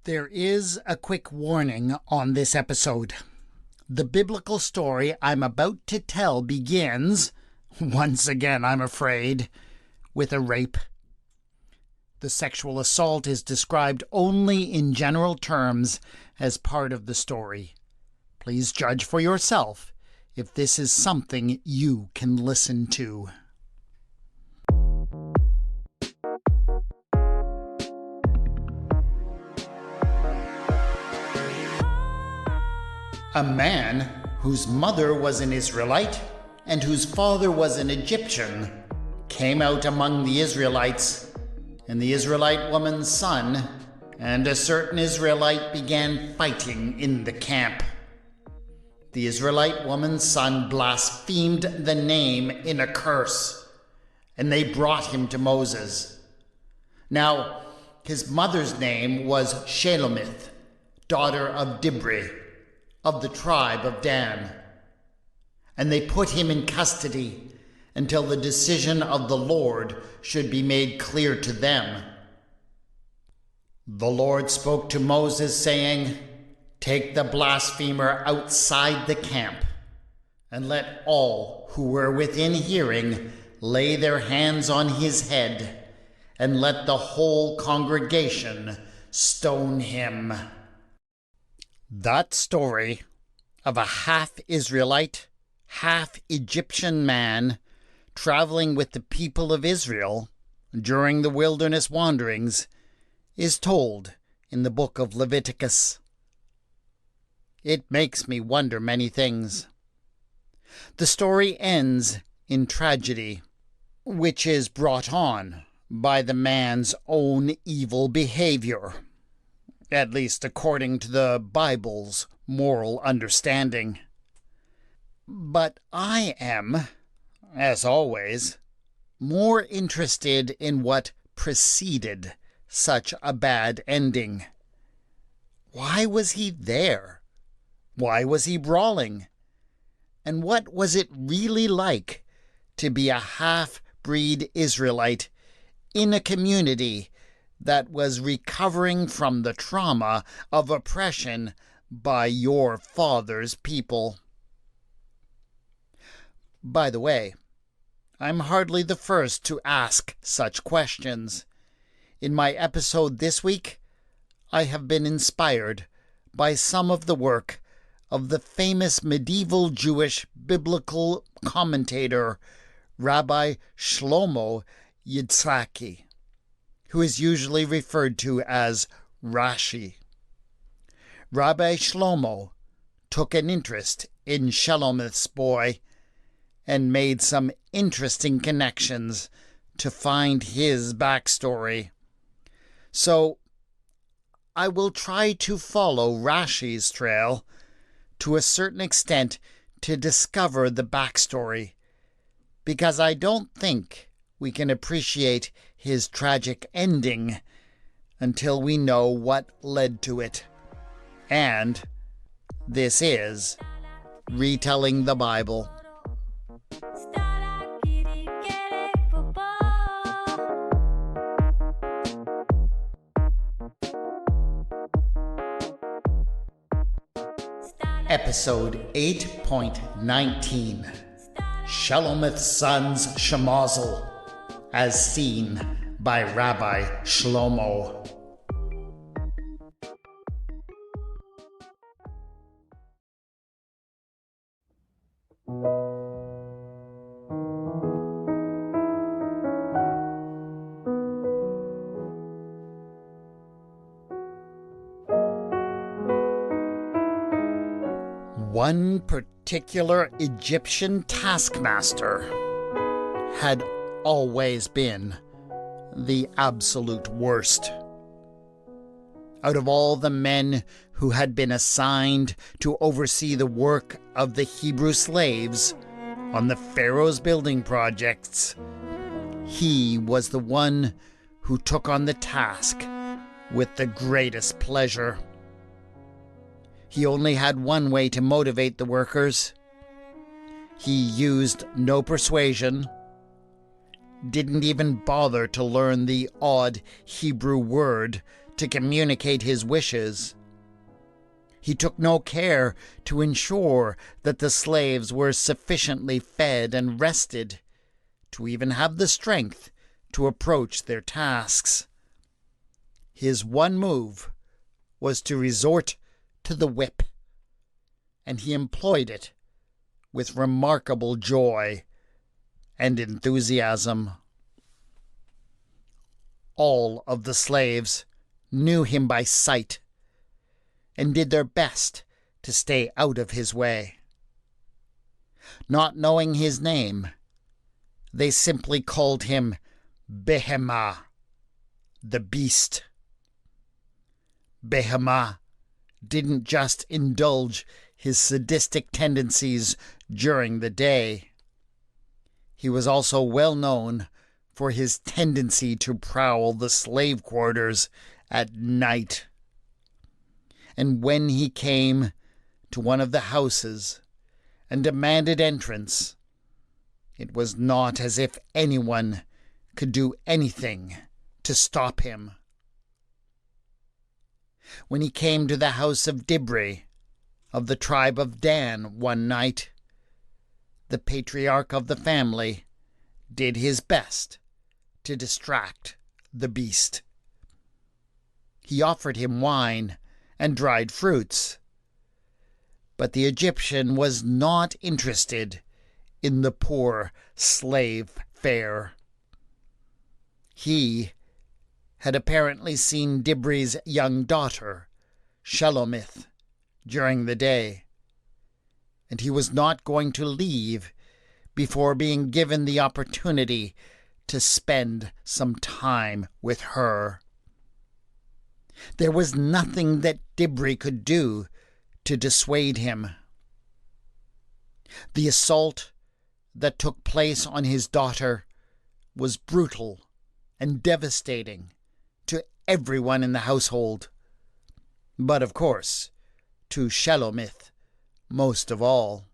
There is a quick warning on this episode. The biblical story I'm about to tell begins, once again I'm afraid, with a rape. The sexual assault is described only in general terms as part of the story. Please judge for yourself if this is something you can listen to. A man whose mother was an Israelite and whose father was an Egyptian came out among the Israelites, and the Israelite woman's son and a certain Israelite began fighting in the camp. The Israelite woman's son blasphemed the name in a curse, and they brought him to Moses. Now, his mother's name was Shelomith, daughter of Dibri, of the tribe of Dan. And they put him in custody until the decision of the Lord should be made clear to them. The Lord spoke to Moses, saying, "Take the blasphemer outside the camp, and let all who were within hearing lay their hands on his head, and let the whole congregation stone him." That story of a half-Israelite, half-Egyptian man traveling with the people of Israel during the wilderness wanderings is told in the Book of Leviticus. It makes me wonder many things. The story ends in tragedy, which is brought on by the man's own evil behavior, at least according to the Bible's moral understanding. But I am, as always, more interested in what preceded such a bad ending. Why was he there? Why was he brawling? And what was it really like to be a half-breed Israelite in a community that was recovering from the trauma of oppression by your father's people? By the way, I'm hardly the first to ask such questions. In my episode this week, I have been inspired by some of the work of the famous medieval Jewish biblical commentator Rabbi Shlomo Yitzchaki, who is usually referred to as Rashi. Rabbi Shlomo took an interest in Shelomith's boy and made some interesting connections to find his backstory. So I will try to follow Rashi's trail to a certain extent to discover the backstory, because I don't think we can appreciate his tragic ending until we know what led to it. And this is Retelling the Bible. Episode 8.19, Shelomith's son's Shemozzle, as seen by Rabbi Shlomo. One particular Egyptian taskmaster had always been the absolute worst. Out of all the men who had been assigned to oversee the work of the Hebrew slaves on the Pharaoh's building projects, he was the one who took on the task with the greatest pleasure. He only had one way to motivate the workers. He used no persuasion, didn't even bother to learn the odd Hebrew word to to communicate his wishes. He took no care to ensure that the slaves were sufficiently fed and rested to even have the strength to approach their tasks. His one move was to resort to the whip, and he employed it with remarkable joy and enthusiasm. All of the slaves knew him by sight and did their best to stay out of his way. Not knowing his name, they simply called him Behemah, the beast. Behemah didn't just indulge his sadistic tendencies during the day. He was also well known for his tendency to prowl the slave quarters at night. And when he came to one of the houses and demanded entrance, it was not as if anyone could do anything to stop him. When he came to the house of Dibri, of the tribe of Dan, one night, the patriarch of the family did his best to distract the beast. He offered him wine and dried fruits, but the Egyptian was not interested in the poor slave fare. He had apparently seen Dibri's young daughter, Shelomith, during the day, and he was not going to leave before being given the opportunity to spend some time with her. There was nothing that Dibri could do to dissuade him. The assault that took place on his daughter was brutal and devastating to everyone in the household, but of course, to Shelomith most of all.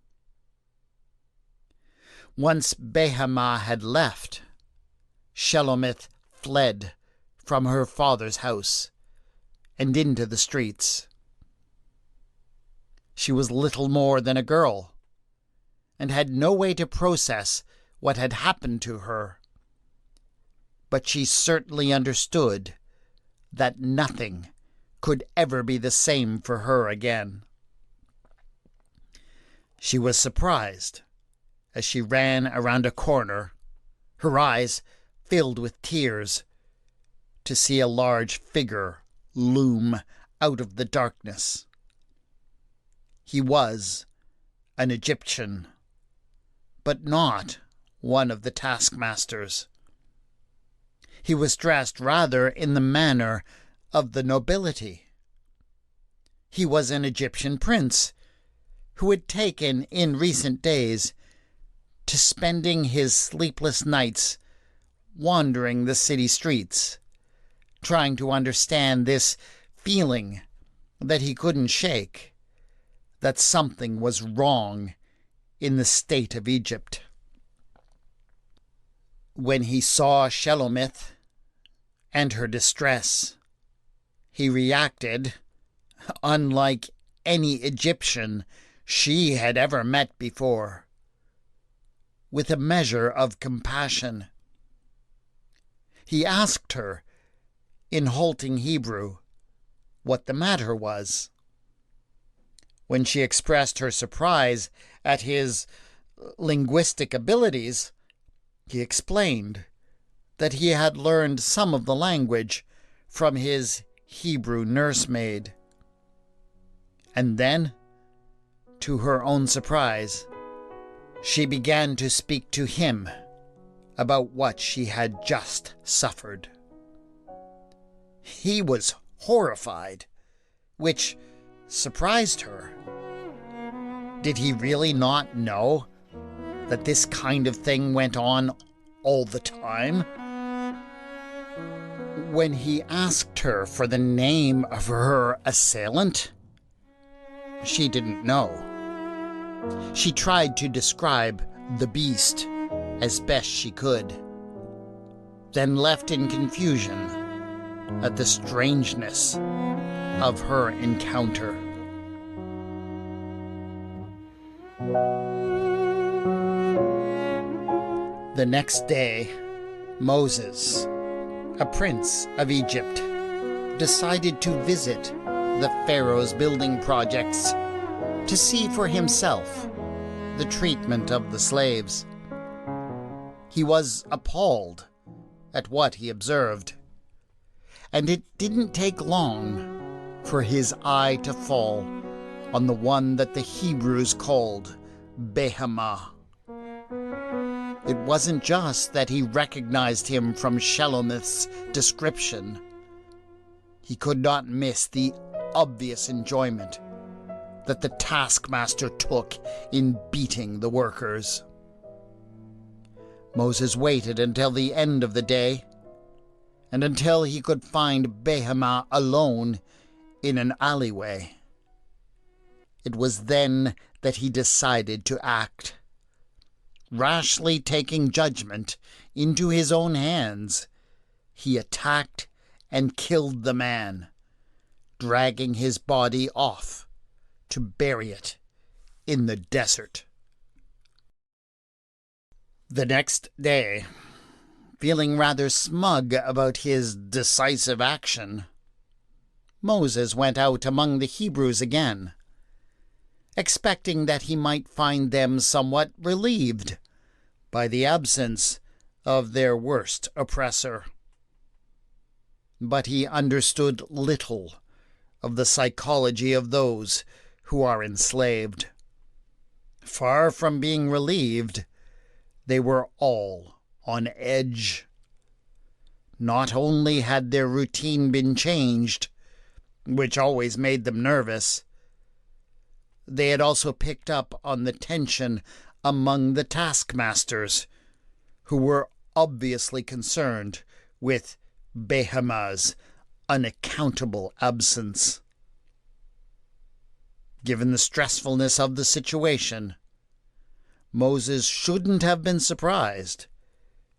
Once Behemah had left, Shelomith fled from her father's house and into the streets. She was little more than a girl, and had no way to process what had happened to her. But she certainly understood that nothing could ever be the same for her again. She was surprised as she ran around a corner, her eyes filled with tears, to see a large figure loom out of the darkness. He was an Egyptian, but not one of the taskmasters. He was dressed rather in the manner of the nobility. He was an Egyptian prince who had taken in recent days to spending his sleepless nights wandering the city streets, trying to understand this feeling that he couldn't shake, that something was wrong in the state of Egypt. When he saw Shelomith and her distress, he reacted unlike any Egyptian she had ever met before, with a measure of compassion. He asked her, in halting Hebrew, what the matter was. When she expressed her surprise at his linguistic abilities, he explained that he had learned some of the language from his Hebrew nursemaid. And then, to her own surprise, she began to speak to him about what she had just suffered. He was horrified, which surprised her. Did he really not know that this kind of thing went on all the time? When he asked her for the name of her assailant, she didn't know. She tried to describe the beast as best she could, then left in confusion at the strangeness of her encounter. The next day, Moses, a prince of Egypt, decided to visit the Pharaoh's building projects to see for himself the treatment of the slaves. He was appalled at what he observed, and it didn't take long for his eye to fall on the one that the Hebrews called Behemah. It wasn't just that he recognized him from Shelomith's description. He could not miss the obvious enjoyment that the taskmaster took in beating the workers. Moses waited until the end of the day, and until he could find Behemah alone in an alleyway. It was then that he decided to act. Rashly taking judgment into his own hands, he attacked and killed the man, dragging his body off to bury it in the desert. The next day, feeling rather smug about his decisive action, Moses went out among the Hebrews again, expecting that he might find them somewhat relieved by the absence of their worst oppressor. But he understood little of the psychology of those who are enslaved. Far from being relieved, they were all on edge. Not only had their routine been changed, which always made them nervous, they had also picked up on the tension among the taskmasters, who were obviously concerned with Behemah's unaccountable absence. Given the stressfulness of the situation, Moses shouldn't have been surprised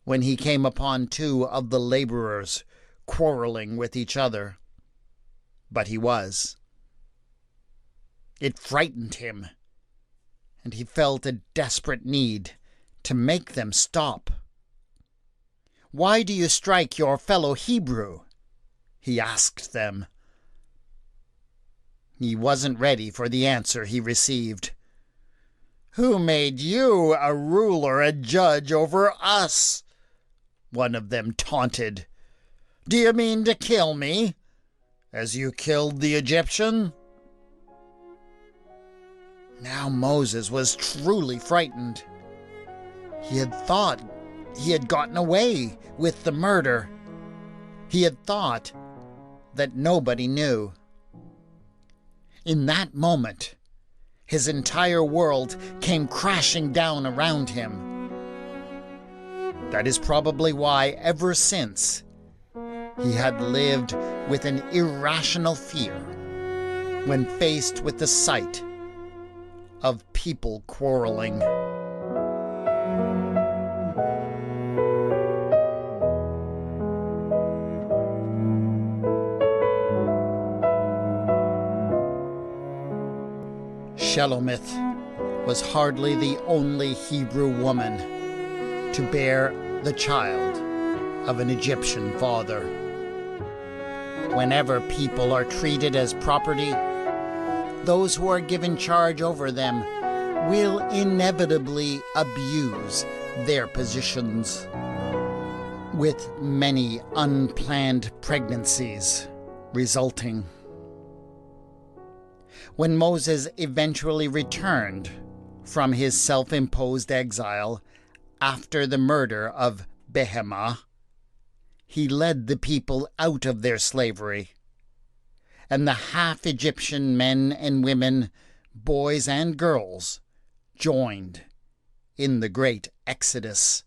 when he came upon two of the laborers quarreling with each other. But he was. It frightened him, and he felt a desperate need to make them stop. "Why do you strike your fellow Hebrew?" he asked them. He wasn't ready for the answer he received. "Who made you a ruler, a judge over us?" one of them taunted. "Do you mean to kill me, as you killed the Egyptian?" Now Moses was truly frightened. He had thought he had gotten away with the murder. He had thought that nobody knew. In that moment, his entire world came crashing down around him. That is probably why, ever since, he had lived with an irrational fear when faced with the sight of people quarreling. Shelomith was hardly the only Hebrew woman to bear the child of an Egyptian father. Whenever people are treated as property, those who are given charge over them will inevitably abuse their positions, with many unplanned pregnancies resulting. When Moses eventually returned from his self-imposed exile after the murder of Behemah, he led the people out of their slavery, and the half-Egyptian men and women, boys and girls, joined in the great exodus.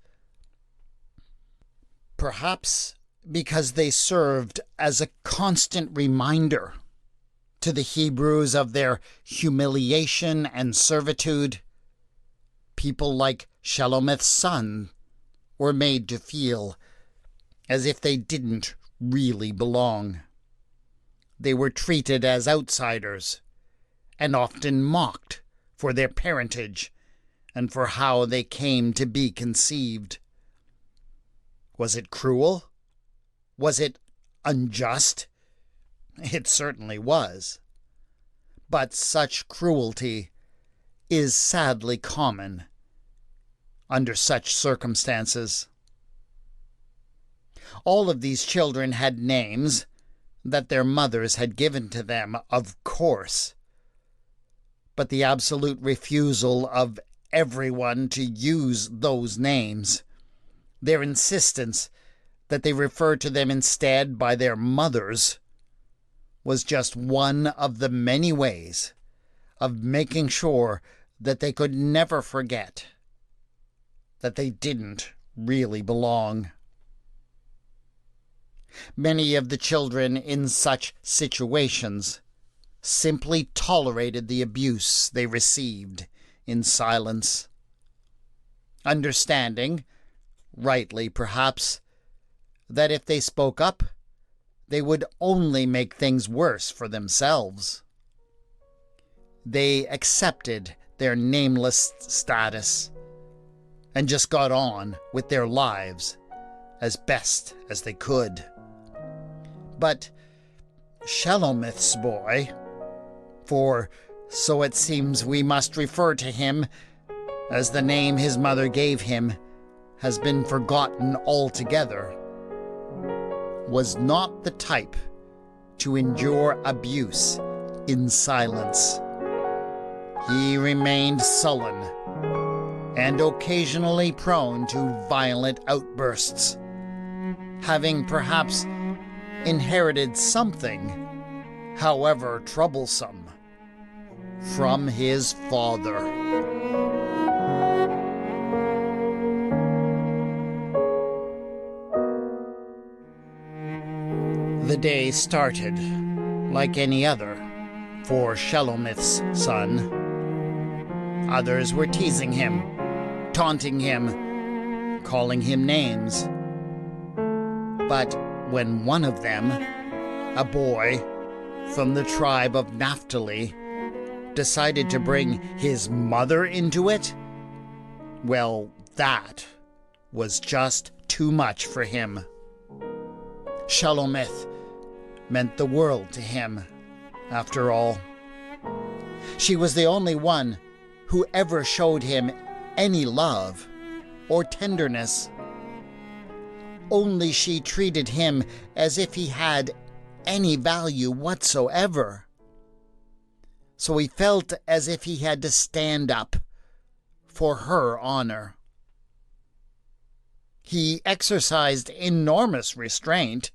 Perhaps because they served as a constant reminder to the Hebrews of their humiliation and servitude, people like Shelomith's son were made to feel as if they didn't really belong. They were treated as outsiders and often mocked for their parentage and for how they came to be conceived. Was it cruel? Was it unjust? It certainly was. But such cruelty is sadly common under such circumstances. All of these children had names that their mothers had given to them, of course. But the absolute refusal of everyone to use those names, their insistence that they refer to them instead by their mothers, was just one of the many ways of making sure that they could never forget that they didn't really belong. Many of the children in such situations simply tolerated the abuse they received in silence, understanding, rightly perhaps, that if they spoke up, they would only make things worse for themselves. They accepted their nameless status and just got on with their lives as best as they could. But Shelomith's boy, for so it seems we must refer to him as the name his mother gave him has been forgotten altogether, was not the type to endure abuse in silence. He remained sullen and occasionally prone to violent outbursts, having perhaps inherited something, however troublesome, from his father. The day started like any other for Shelomith's son. Others were teasing him, taunting him, calling him names. But when one of them, a boy from the tribe of Naphtali, decided to bring his mother into it, well, that was just too much for him. Shelomith meant the world to him, after all. She was the only one who ever showed him any love or tenderness. Only she treated him as if he had any value whatsoever. So he felt as if he had to stand up for her honor. He exercised enormous restraint,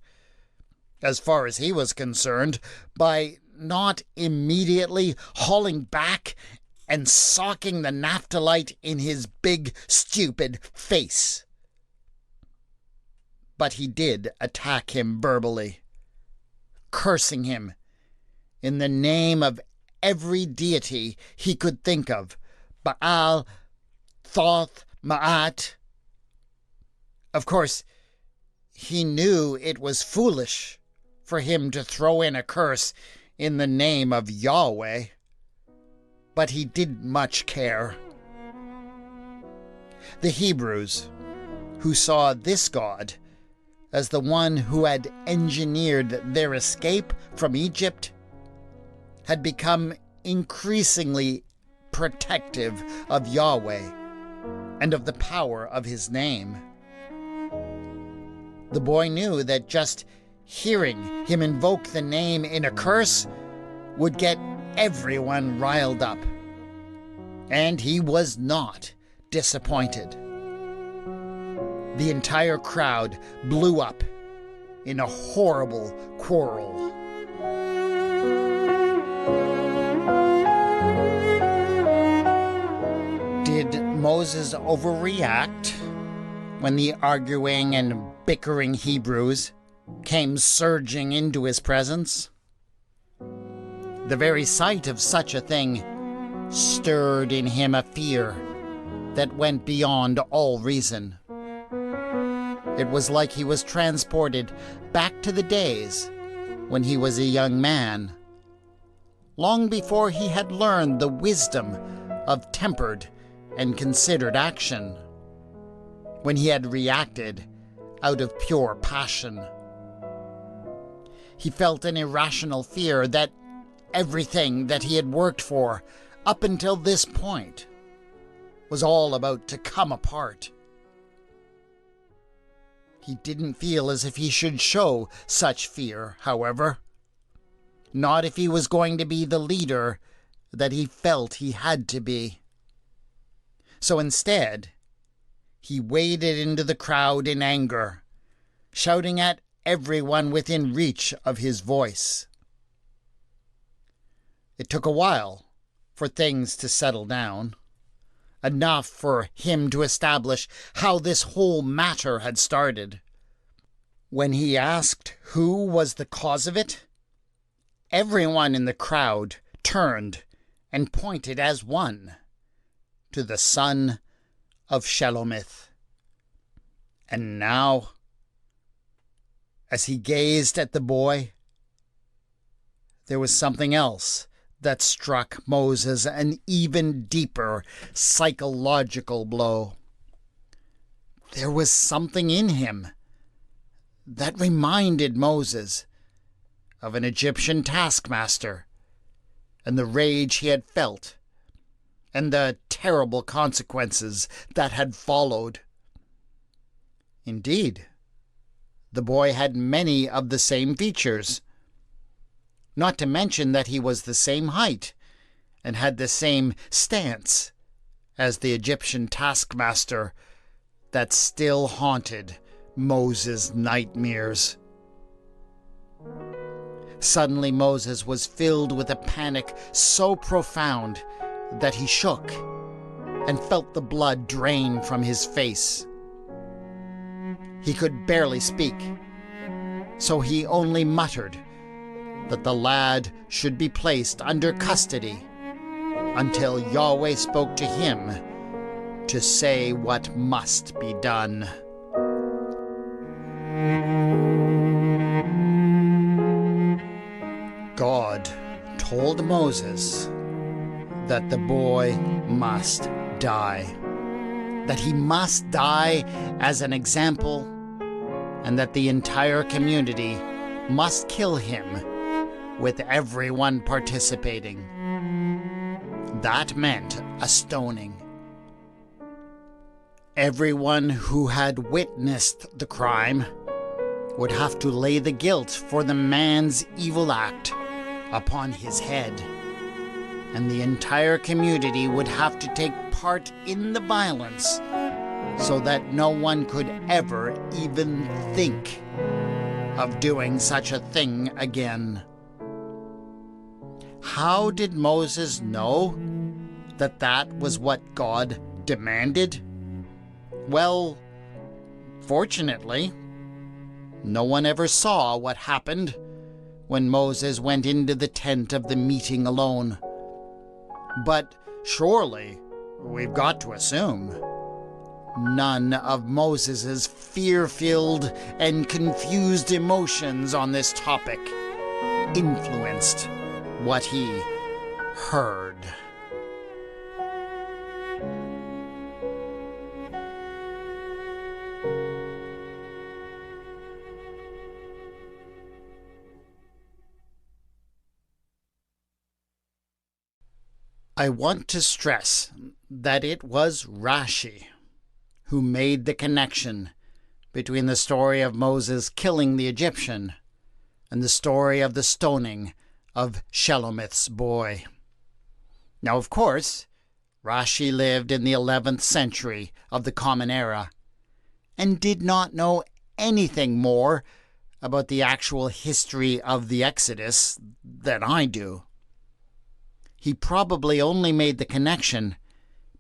as far as he was concerned, by not immediately hauling back and socking the Naphthalite in his big, stupid face. But he did attack him verbally, cursing him in the name of every deity he could think of: Baal, Thoth, Ma'at. Of course, he knew it was foolish for him to throw in a curse in the name of Yahweh, but he didn't much care. The Hebrews, who saw this god as the one who had engineered their escape from Egypt, had become increasingly protective of Yahweh and of the power of his name. The boy knew that just hearing him invoke the name in a curse would get everyone riled up, and he was not disappointed. The entire crowd blew up in a horrible quarrel. Did Moses overreact when the arguing and bickering Hebrews came surging into his presence? The very sight of such a thing stirred in him a fear that went beyond all reason. It was like he was transported back to the days when he was a young man, long before he had learned the wisdom of tempered and considered action, when he had reacted out of pure passion. He felt an irrational fear that everything that he had worked for up until this point was all about to come apart. He didn't feel as if he should show such fear, however. Not if he was going to be the leader that he felt he had to be. So instead, he waded into the crowd in anger, shouting at everyone within reach of his voice. It took a while for things to settle down, enough for him to establish how this whole matter had started. When he asked who was the cause of it, everyone in the crowd turned and pointed as one to the son of Shelomith. And now, as he gazed at the boy, there was something else that struck Moses an even deeper psychological blow. There was something in him that reminded Moses of an Egyptian taskmaster and the rage he had felt and the terrible consequences that had followed. Indeed, the boy had many of the same features, not to mention that he was the same height and had the same stance as the Egyptian taskmaster that still haunted Moses' nightmares. Suddenly Moses was filled with a panic so profound that he shook and felt the blood drain from his face. He could barely speak, so he only muttered that the lad should be placed under custody until Yahweh spoke to him to say what must be done. God told Moses that the boy must die, that he must die as an example, and that the entire community must kill him, with everyone participating. That meant a stoning. Everyone who had witnessed the crime would have to lay the guilt for the man's evil act upon his head, and the entire community would have to take part in the violence so that no one could ever even think of doing such a thing again. How did Moses know that that was what God demanded? Well, fortunately, no one ever saw what happened when Moses went into the tent of the meeting alone. But surely, we've got to assume, none of Moses's fear-filled and confused emotions on this topic influenced what he heard. I want to stress that it was Rashi who made the connection between the story of Moses killing the Egyptian and the story of the stoning of Shelomith's boy. Now, of course, Rashi lived in the 11th century of the Common Era and did not know anything more about the actual history of the Exodus than I do. He probably only made the connection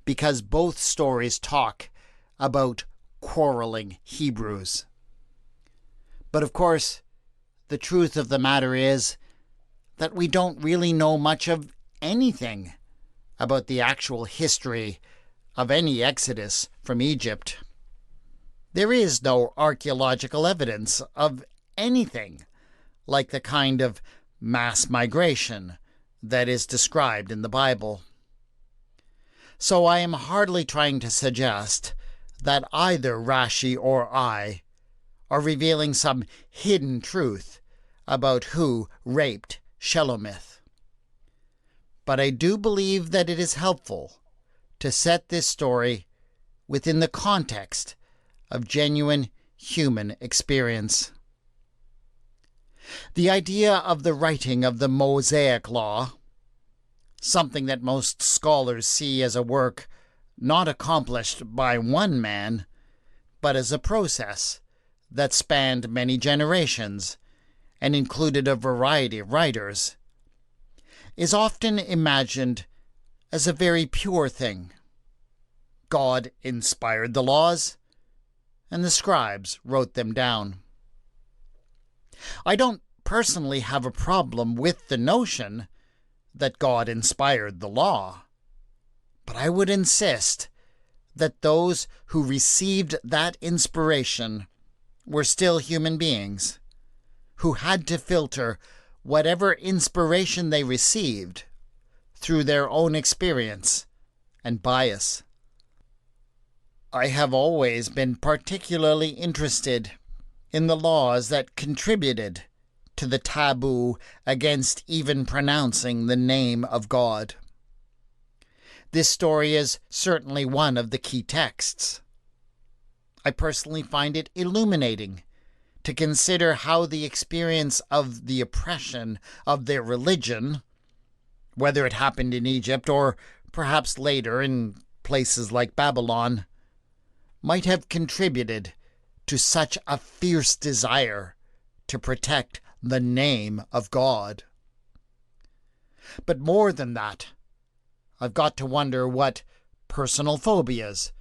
because both stories talk about quarreling Hebrews. But of course, the truth of the matter is that we don't really know much of anything about the actual history of any exodus from Egypt. There is no archaeological evidence of anything like the kind of mass migration that is described in the Bible. So I am hardly trying to suggest that either Rashi or I are revealing some hidden truth about who raped Shelomith. But I do believe that it is helpful to set this story within the context of genuine human experience. The idea of the writing of the Mosaic Law, something that most scholars see as a work not accomplished by one man, but as a process that spanned many generations and included a variety of writers, is often imagined as a very pure thing. God inspired the laws, and the scribes wrote them down. I don't personally have a problem with the notion that God inspired the law, but I would insist that those who received that inspiration were still human beings who had to filter whatever inspiration they received through their own experience and bias. I have always been particularly interested in the laws that contributed to the taboo against even pronouncing the name of God. This story is certainly one of the key texts. I personally find it illuminating to consider how the experience of the oppression of their religion, whether it happened in Egypt or perhaps later in places like Babylon, might have contributed to such a fierce desire to protect the name of God. But more than that, I've got to wonder what personal phobias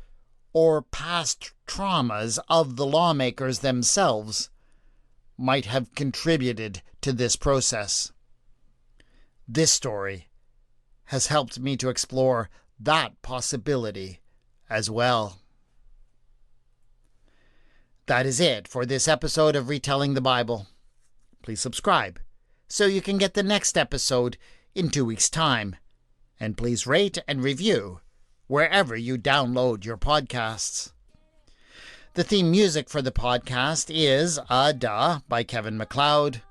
or past traumas of the lawmakers themselves might have contributed to this process. This story has helped me to explore that possibility as well. That is it for this episode of Retelling the Bible. Please subscribe so you can get the next episode in 2 weeks' time. And please rate and review wherever you download your podcasts. The theme music for the podcast is Ada by Kevin MacLeod.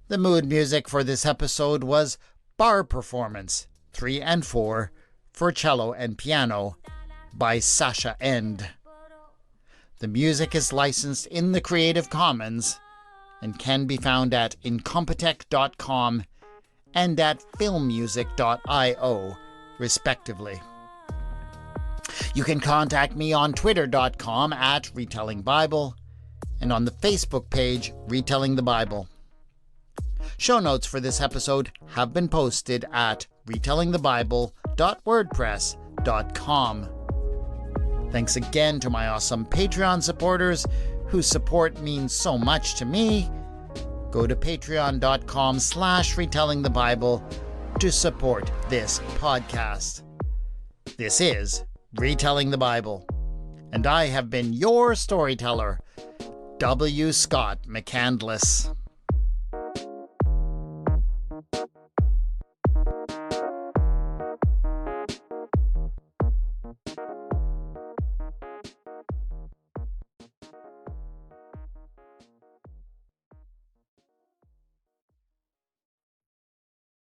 The mood music for this episode was Bar Performance 3 and 4 for cello and piano by Sasha End. The music is licensed in the Creative Commons and can be found at incompetech.com and at filmmusic.io, respectively. You can contact me on twitter.com at retellingbible and on the Facebook page Retelling the Bible. Show notes for this episode have been posted at retellingthebible.wordpress.com. Thanks again to my awesome Patreon supporters whose support means so much to me. Go to patreon.com/retellingthebible to support this podcast. This is Retelling the Bible, and I have been your storyteller, W. Scott McCandless.